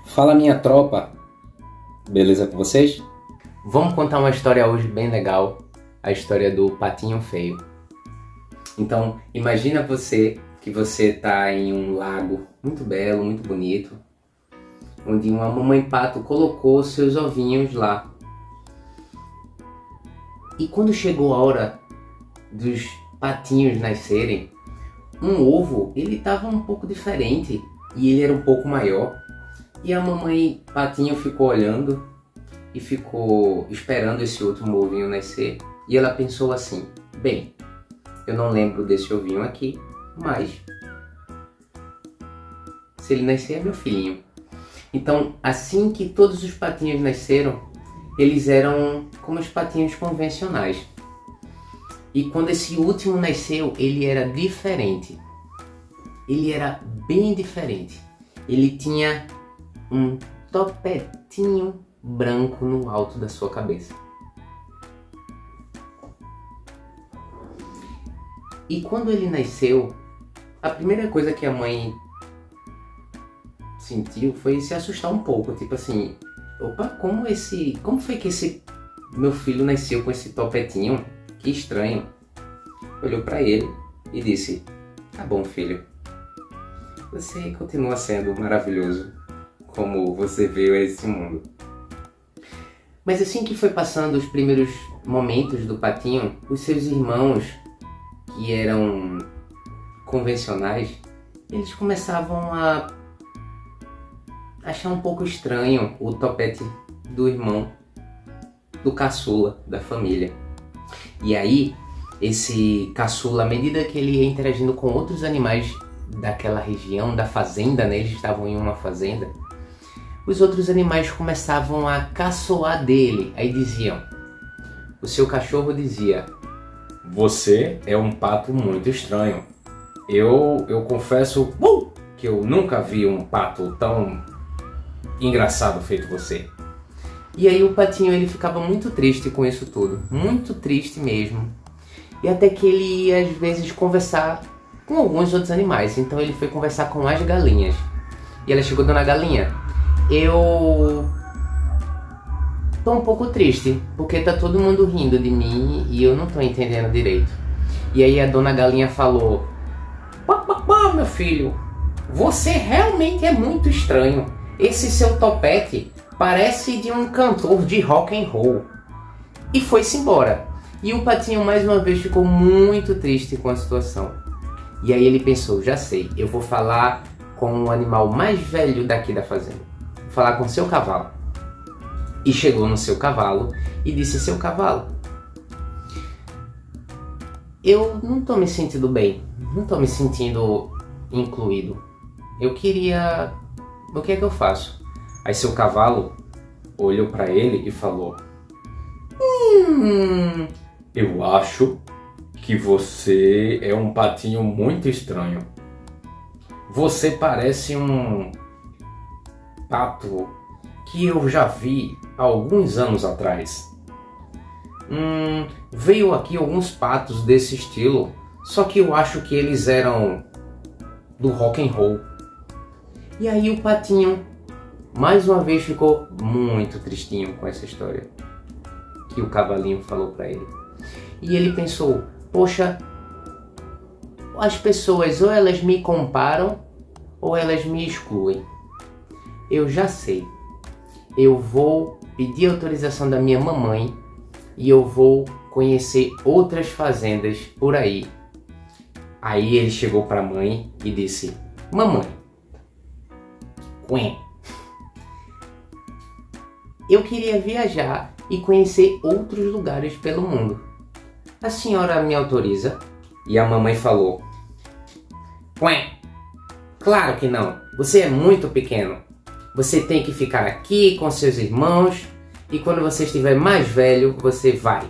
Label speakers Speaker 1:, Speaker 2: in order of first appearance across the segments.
Speaker 1: Fala minha tropa, beleza com vocês? Vamos contar uma história hoje bem legal, a história do patinho feio. Então, imagina que você está em um lago muito belo, muito bonito, onde uma mamãe pato colocou seus ovinhos lá. E quando chegou a hora dos patinhos nascerem, um ovo, ele estava um pouco diferente e ele era um pouco maior. E a mamãe patinho ficou olhando e ficou esperando esse último ovinho nascer. E ela pensou assim: bem, eu não lembro desse ovinho aqui, mas se ele nascer é meu filhinho. Então, assim que todos os patinhos nasceram, eles eram como os patinhos convencionais. E quando esse último nasceu, ele era diferente. Ele era bem diferente. Ele tinha um topetinho branco no alto da sua cabeça. E quando ele nasceu, a primeira coisa que a mãe sentiu foi se assustar um pouco, tipo assim: opa, como foi que esse meu filho nasceu com esse topetinho? Que estranho. Olhou para ele e disse: tá bom, filho, você continua sendo maravilhoso como você veio a esse mundo. Mas assim que foi passando os primeiros momentos do patinho, os seus irmãos, que eram convencionais, eles começavam a achar um pouco estranho o topete do irmão, do caçula da família. E aí, esse caçula, à medida que ele ia interagindo com outros animais daquela região, da fazenda, né? Eles estavam em uma fazenda, os outros animais começavam a caçoar dele. Aí diziam, o seu cachorro dizia: você é um pato muito estranho. Eu confesso que eu nunca vi um pato tão engraçado feito você. E aí o patinho, ele ficava muito triste com isso tudo, muito triste mesmo. E até que ele ia às vezes conversar com alguns outros animais. Então ele foi conversar com as galinhas. E ela chegou: dona galinha, eu tô um pouco triste, porque tá todo mundo rindo de mim e eu não tô entendendo direito. E aí a dona galinha falou: pá, meu filho, você realmente é muito estranho. Esse seu topete parece de um cantor de rock and roll. E foi-se embora. E o patinho mais uma vez ficou muito triste com a situação. E aí ele pensou: já sei, eu vou falar com o animal mais velho daqui da fazenda. Vou falar com o seu cavalo. E chegou no seu cavalo e disse: seu cavalo, eu não tô me sentindo bem, não tô me sentindo incluído. Eu queria... o que é que eu faço? Aí seu cavalo olhou para ele e falou: eu acho que você é um patinho muito estranho. Você parece um pato que eu já vi há alguns anos atrás. Veio aqui alguns patos desse estilo, só que eu acho que eles eram do rock and roll. E aí o patinho mais uma vez ficou muito tristinho com essa história que o cavalinho falou para ele. E ele pensou: poxa, as pessoas ou elas me comparam ou elas me excluem. Eu já sei. Eu vou pedir autorização da minha mamãe e eu vou conhecer outras fazendas por aí. Aí ele chegou para a mãe e disse: mamãe, eu queria viajar e conhecer outros lugares pelo mundo. A senhora me autoriza? E a mamãe falou: claro que não, você é muito pequeno. Você tem que ficar aqui com seus irmãos e quando você estiver mais velho, você vai.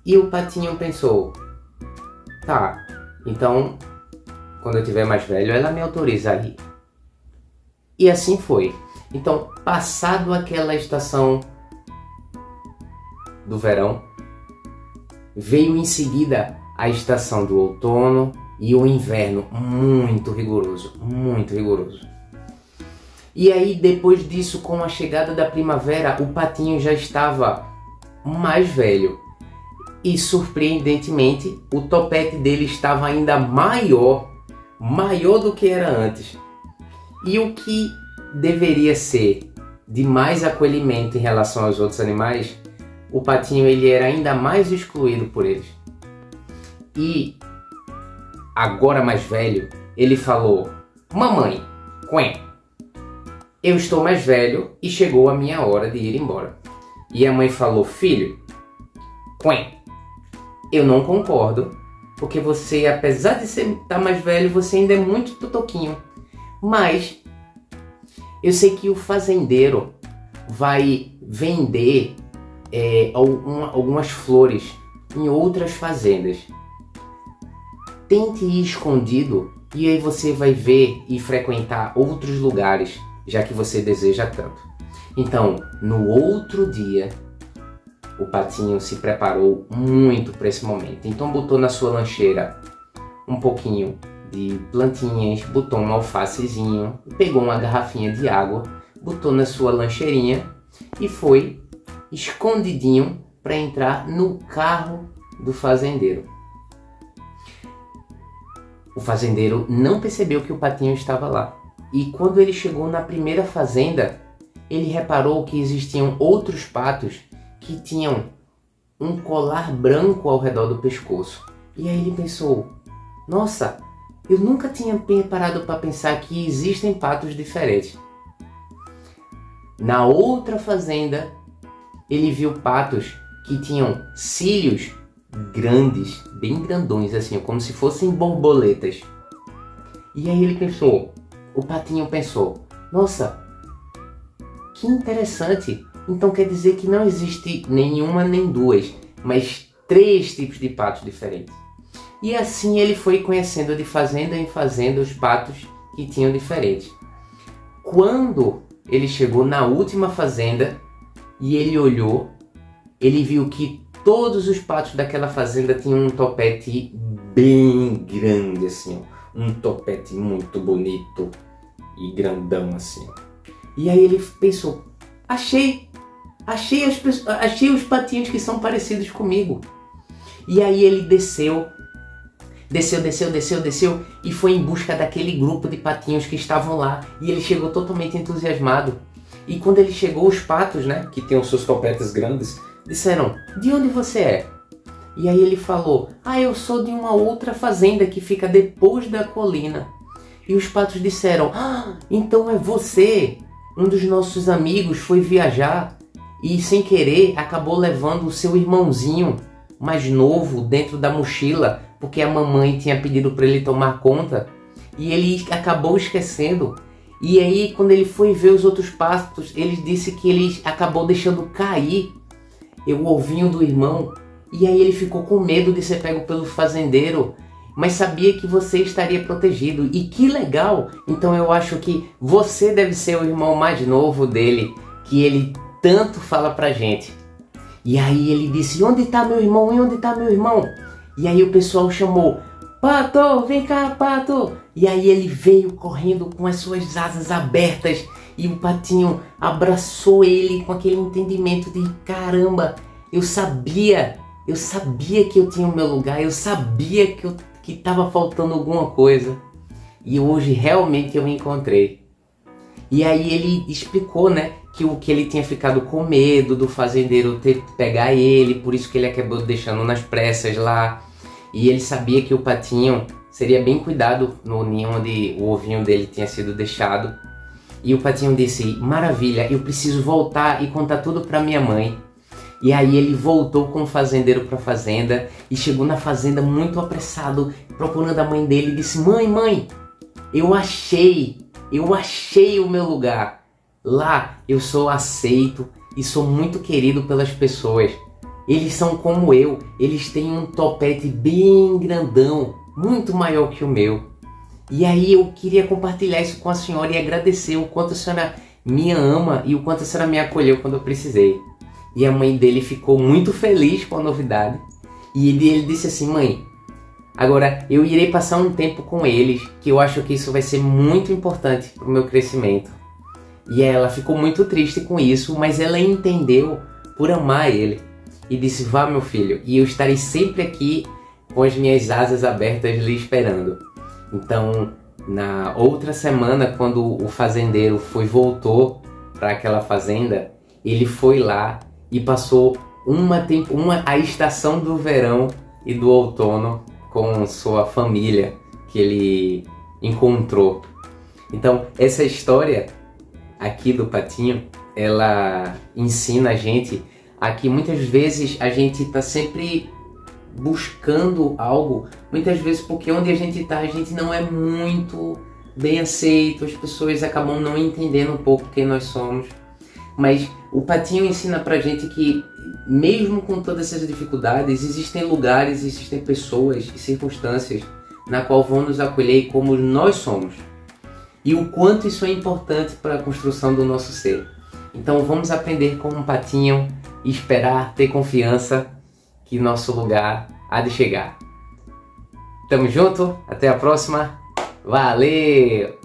Speaker 1: E o patinho pensou: tá, então quando eu estiver mais velho, ela me autoriza a ir. E assim foi. Então, passado aquela estação do verão, veio em seguida a estação do outono e o inverno muito rigoroso, muito rigoroso. E aí depois disso, com a chegada da primavera, o patinho já estava mais velho. E surpreendentemente, o topete dele estava ainda maior do que era antes. E o que deveria ser de mais acolhimento em relação aos outros animais, o patinho ele era ainda mais excluído por eles. E agora mais velho, ele falou: mamãe, quen, eu estou mais velho e chegou a minha hora de ir embora. E a mãe falou: filho, quen, eu não concordo, porque você, apesar de estar mais velho, você ainda é muito totoquinho. Mas eu sei que o fazendeiro vai vender algumas flores em outras fazendas. Tente ir escondido e aí você vai ver e frequentar outros lugares, já que você deseja tanto. Então, no outro dia, o patinho se preparou muito para esse momento. Então botou na sua lancheira um pouquinho de plantinhas, botou um alfacezinho, pegou uma garrafinha de água, botou na sua lancheirinha e foi escondidinho para entrar no carro do fazendeiro. O fazendeiro não percebeu que o patinho estava lá. E quando ele chegou na primeira fazenda, ele reparou que existiam outros patos que tinham um colar branco ao redor do pescoço. E aí ele pensou: nossa, eu nunca tinha parado para pensar que existem patos diferentes. Na outra fazenda, ele viu patos que tinham cílios grandes, bem grandões assim, como se fossem borboletas. E aí ele pensou, o patinho pensou: nossa, que interessante. Então quer dizer que não existe nenhuma nem duas, mas 3 tipos de patos diferentes. E assim ele foi conhecendo de fazenda em fazenda os patos que tinham diferentes. Quando ele chegou na última fazenda e ele olhou, ele viu que todos os patos daquela fazenda tinham um topete bem grande assim, um topete muito bonito e grandão assim. E aí ele pensou: achei os patinhos que são parecidos comigo. E aí ele desceu e foi em busca daquele grupo de patinhos que estavam lá. E ele chegou totalmente entusiasmado. E quando ele chegou, os patos, né, que tinham seus topetes grandes, disseram: de onde você é? E aí ele falou: eu sou de uma outra fazenda que fica depois da colina. E os patos disseram: então é você. Um dos nossos amigos foi viajar e sem querer acabou levando o seu irmãozinho mais novo dentro da mochila, porque a mamãe tinha pedido para ele tomar conta e ele acabou esquecendo. E aí quando ele foi ver os outros patos, ele disse que ele acabou deixando cair o ovinho do irmão, e aí ele ficou com medo de ser pego pelo fazendeiro, mas sabia que você estaria protegido. E que legal! Então eu acho que você deve ser o irmão mais novo dele, que ele tanto fala pra gente. E aí ele disse: onde está meu irmão? E onde está meu irmão? E aí o pessoal chamou: Pato, vem cá, Pato! E aí ele veio correndo com as suas asas abertas e o patinho abraçou ele com aquele entendimento de: caramba, eu sabia que eu tinha o meu lugar, eu sabia que estava faltando alguma coisa e hoje realmente eu me encontrei. E aí ele explicou, né, que ele tinha ficado com medo do fazendeiro pegar ele, por isso que ele acabou deixando nas pressas lá. E ele sabia que o patinho seria bem cuidado no ninho onde o ovinho dele tinha sido deixado. E o patinho disse: maravilha, eu preciso voltar e contar tudo para minha mãe. E aí ele voltou com o fazendeiro para a fazenda e chegou na fazenda muito apressado, procurando a mãe dele, e disse: mãe, eu achei o meu lugar. Lá eu sou aceito e sou muito querido pelas pessoas. Eles são como eu, eles têm um topete bem grandão, muito maior que o meu. E aí eu queria compartilhar isso com a senhora e agradecer o quanto a senhora me ama e o quanto a senhora me acolheu quando eu precisei. E a mãe dele ficou muito feliz com a novidade. E ele disse assim: mãe, agora eu irei passar um tempo com eles, que eu acho que isso vai ser muito importante para o meu crescimento. E ela ficou muito triste com isso, mas ela entendeu por amar ele. E disse, vá meu filho, e eu estarei sempre aqui com as minhas asas abertas lhe esperando. Então, na outra semana, quando o fazendeiro voltou para aquela fazenda, ele foi lá e passou a estação do verão e do outono com sua família que ele encontrou. Então, essa história aqui do patinho, ela ensina a gente a que muitas vezes a gente está sempre buscando algo, muitas vezes porque onde a gente está, a gente não é muito bem aceito, as pessoas acabam não entendendo um pouco quem nós somos. Mas o patinho ensina pra gente que mesmo com todas essas dificuldades, existem lugares, existem pessoas e circunstâncias na qual vão nos acolher como nós somos. E o quanto isso é importante para a construção do nosso ser. Então vamos aprender com um patinho e esperar, ter confiança que nosso lugar há de chegar. Tamo junto, até a próxima, valeu!